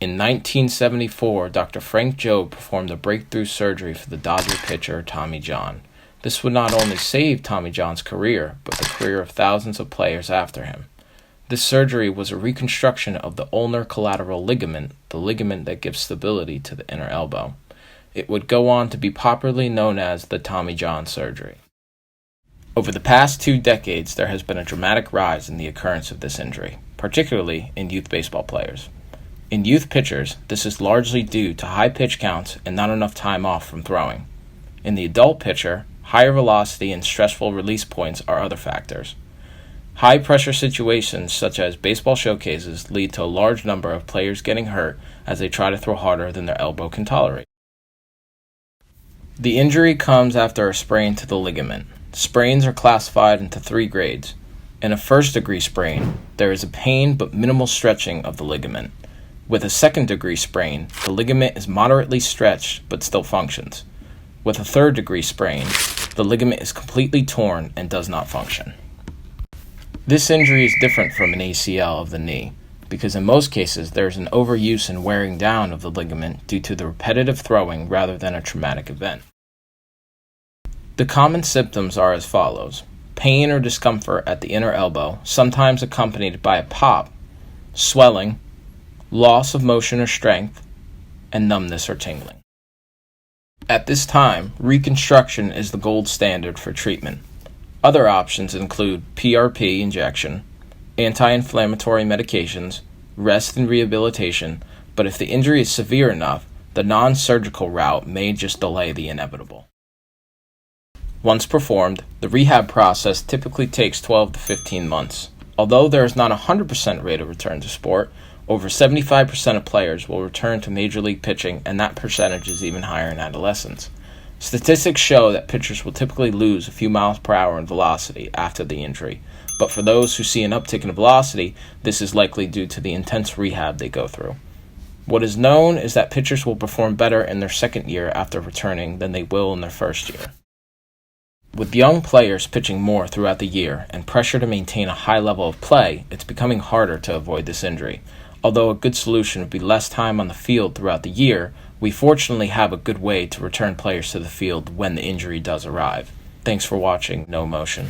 In 1974, Dr. Frank Jobe performed a breakthrough surgery for the Dodger pitcher Tommy John. This would not only save Tommy John's career, but the career of thousands of players after him. This surgery was a reconstruction of the ulnar collateral ligament, the ligament that gives stability to the inner elbow. It would go on to be popularly known as the Tommy John surgery. Over the past 2 decades, there has been a dramatic rise in the occurrence of this injury, particularly in youth baseball players. In youth pitchers, this is largely due to high pitch counts and not enough time off from throwing. In the adult pitcher, higher velocity and stressful release points are other factors. High pressure situations such as baseball showcases lead to a large number of players getting hurt as they try to throw harder than their elbow can tolerate. The injury comes after a sprain to the ligament. Sprains are classified into 3 grades. In a first-degree sprain, there is a pain but minimal stretching of the ligament. With a second-degree sprain, the ligament is moderately stretched but still functions. With a third-degree sprain, the ligament is completely torn and does not function. This injury is different from an ACL of the knee, because in most cases there is an overuse and wearing down of the ligament due to the repetitive throwing rather than a traumatic event. The common symptoms are as follows: pain or discomfort at the inner elbow, sometimes accompanied by a pop, swelling, loss of motion or strength, and numbness or tingling. At this time, reconstruction is the gold standard for treatment. Other options include PRP injection, anti-inflammatory medications, rest and rehabilitation, but if the injury is severe enough, the non-surgical route may just delay the inevitable. Once performed, the rehab process typically takes 12 to 15 months. Although there is not a 100% rate of return to sport, over 75% of players will return to Major League pitching, and that percentage is even higher in adolescents. Statistics show that pitchers will typically lose a few miles per hour in velocity after the injury, but for those who see an uptick in velocity, this is likely due to the intense rehab they go through. What is known is that pitchers will perform better in their second year after returning than they will in their first year. With young players pitching more throughout the year and pressure to maintain a high level of play, it's becoming harder to avoid this injury. Although a good solution would be less time on the field throughout the year, we fortunately have a good way to return players to the field when the injury does arrive. Thanks for watching No Motion.